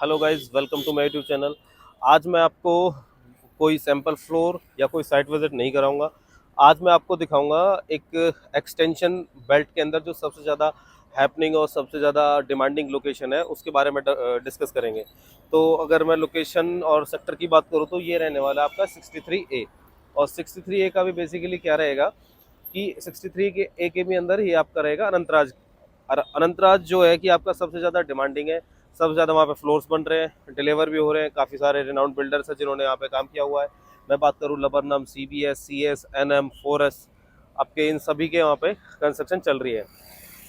Hello guys, welcome to my YouTube channel. आज मैं आपको कोई सैंपल फ्लोर या कोई साइट विजिट नहीं कराऊंगा। आज मैं आपको दिखाऊंगा एक एक्सटेंशन बेल्ट के अंदर जो सबसे ज़्यादा हैपनिंग और सबसे ज़्यादा डिमांडिंग लोकेशन है उसके बारे में डिस्कस करेंगे। तो अगर मैं लोकेशन और सेक्टर की बात करूँ तो ये रहने वाला है आपका 63A। और 63A का भी बेसिकली क्या रहेगा कि 63 के ए के भी अंदर ही आपका रहेगा अनंतराज। और अनंतराज जो है कि आपका सबसे ज़्यादा डिमांडिंग है, सबसे ज़्यादा वहाँ पे फ्लोर्स बन रहे हैं, डिलीवर भी हो रहे हैं। काफ़ी सारे रिनाउंड बिल्डर्स हैं जिन्होंने यहाँ पे काम किया हुआ है। मैं बात करूँ लबरनम, CBS, CS, NM, फोरस, आपके इन सभी के वहाँ पे कंस्ट्रक्शन चल रही है।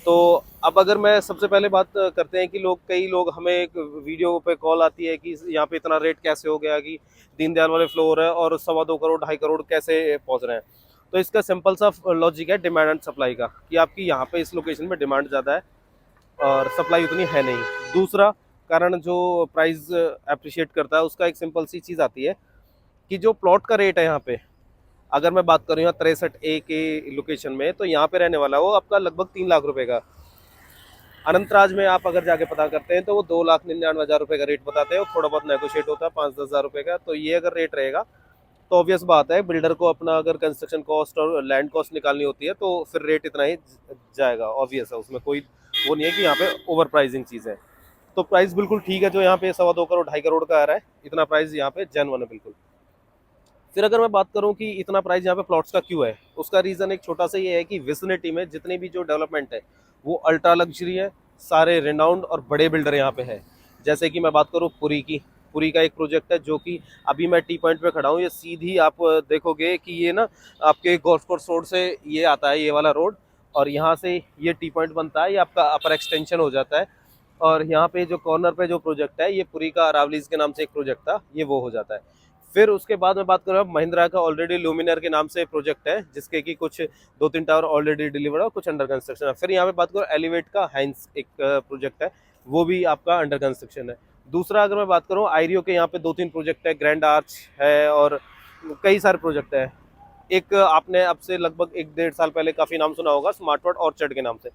तो अब अगर मैं सबसे पहले बात करते हैं कि कई लोग हमें एक वीडियो पे कॉल आती है कि यहाँ पे इतना रेट कैसे हो गया कि दीनदयाल वाले फ्लोर है और 2.25 करोड़ 2.5 करोड़ कैसे पहुँच रहे हैं। तो इसका सिंपल सा लॉजिक है डिमांड एंड सप्लाई का, कि आपकी यहाँ पे इस लोकेशन में डिमांड ज़्यादा है और सप्लाई उतनी है नहीं। दूसरा कारण जो प्राइस अप्रिशिएट करता है उसका एक सिंपल सी चीज़ आती है कि जो प्लॉट का रेट है यहाँ पे, अगर मैं बात करूँ यहाँ 63A के लोकेशन में, तो यहाँ पे रहने वाला वो आपका लगभग 3 लाख रुपए का। अनंतराज में आप अगर जाके पता करते हैं तो वो 2,99,000 रुपये का रेट बताते हैं, और थोड़ा बहुत नेगोशिएट होता है 5-10 हज़ार रुपये का। तो ये अगर रेट रहेगा तो ऑब्वियस बात है बिल्डर को अपना अगर कंस्ट्रक्शन कॉस्ट और लैंड कॉस्ट निकालनी होती है तो फिर रेट इतना ही जाएगा। ऑब्वियस है, उसमें कोई वो नहीं है कि यहाँ पे ओवर प्राइसिंग चीज़ है। तो प्राइस बिल्कुल ठीक है जो यहाँ पे 2.25 करोड़ 2.5 करोड़ का आ रहा है, इतना प्राइस यहाँ पे जेन्युइन है बिल्कुल। फिर अगर मैं बात करूँ कि इतना प्राइस यहाँ पे प्लॉट्स का क्यों है, उसका रीज़न एक छोटा सा ये है कि विसिनिटी में जितनी भी जो डेवलपमेंट है वो अल्ट्रा लग्जरी है, सारे रिनाउंड और बड़े बिल्डर यहाँ पे है। जैसे कि मैं बात करूँ पुरी की, पुरी का एक प्रोजेक्ट है जो कि अभी मैं टी पॉइंट पे खड़ा हूँ। ये सीधी आप देखोगे कि ये ना आपके गोल्फ कोर्स रोड से ये आता है, ये वाला रोड, और यहाँ से ये टी पॉइंट बनता है, ये आपका अपर एक्सटेंशन हो जाता है। और यहाँ पे जो कॉर्नर पे जो प्रोजेक्ट है ये पुरी का अरावलीज के नाम से एक प्रोजेक्ट था, ये वो हो जाता है। फिर उसके बाद मैं बात करूँ महिंद्रा का ऑलरेडी लुमिनर के नाम से प्रोजेक्ट है जिसके कि कुछ 2-3 टावर ऑलरेडी डिलीवर्ड और कुछ अंडर कंस्ट्रक्शन है। फिर यहाँ पे बात करूँ एलिवेट का हैंस एक प्रोजेक्ट है, वो भी आपका अंडर कंस्ट्रक्शन है। दूसरा अगर मैं बात करूँ आईरियो के यहाँ पे 2-3 प्रोजेक्ट है, ग्रैंड आर्च है और कई सारे प्रोजेक्ट है। एक आपने अब से लगभग 1-1.5 साल पहले काफ़ी नाम सुना होगा स्मार्ट वर्ड ऑर्चर्ड के नाम से,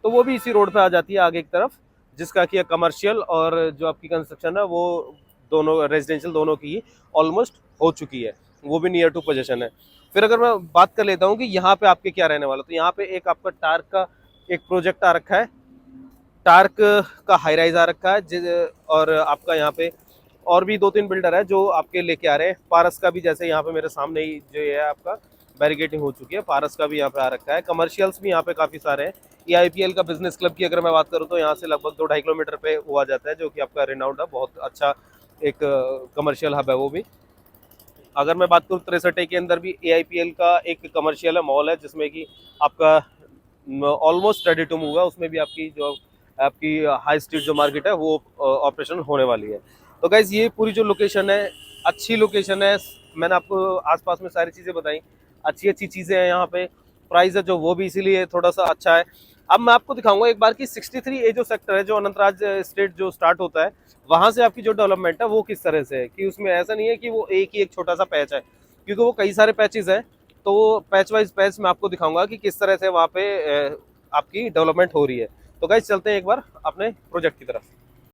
तो वो भी इसी रोड पे आ जाती है आगे की तरफ, जिसका कि कमर्शियल और जो आपकी कंस्ट्रक्शन है वो दोनों रेजिडेंशियल दोनों की ऑलमोस्ट हो चुकी है, वो भी नियर टू पोजीशन है। फिर अगर मैं बात कर लेता हूँ कि यहाँ पे आपके क्या रहने वाला, तो यहाँ पे एक आपका टार्क का एक प्रोजेक्ट आ रखा है, टार्क का हाई राइज आ रखा है और आपका यहाँ पे और भी 2-3 बिल्डर है जो आपके लेके आ रहे हैं। पारस का भी जैसे यहाँ पे मेरे सामने ही जो है आपका बैरिकेटिंग हो चुकी है, पारस का भी यहाँ पे आ रखा है। कमर्शियल्स भी यहाँ पे काफ़ी सारे हैं। EIPL का बिजनेस क्लब की अगर मैं बात करूँ तो यहाँ से लगभग 2-2.5 किलोमीटर पे हुआ जाता है, जो कि आपका रिनाउंड है, बहुत अच्छा एक कमर्शियल हब है वो भी। अगर मैं बात करूँ 63 के अंदर भी AIPL का एक कमर्शियल है, मॉल है, जिसमें कि आपका ऑलमोस्ट रेडी टू मूव है, उसमें भी आपकी जो आपकी हाई स्ट्रीट जो मार्केट है वो ऑपरेशन होने वाली है। तो गाइज ये पूरी जो लोकेशन है अच्छी लोकेशन है, मैंने आपको आसपास में सारी चीज़ें बताई, अच्छी अच्छी चीज़ें हैं यहाँ पे। प्राइस है जो वो भी इसीलिए थोड़ा सा अच्छा है। अब मैं आपको दिखाऊंगा एक बार कि 63A जो सेक्टर है, जो अनंतराज स्टेट जो स्टार्ट होता है, वहाँ से आपकी जो डेवलपमेंट है वो किस तरह से है, कि उसमें ऐसा नहीं है कि वो एक ही एक छोटा सा पैच है, क्योंकि वो कई सारे पैचेस हैं। तो वो पैच वाइज पैच मैं आपको दिखाऊंगा कि किस तरह से वहाँ पे आपकी डेवलपमेंट हो रही है। तो गाइस चलते हैं एक बार अपने प्रोजेक्ट की तरफ।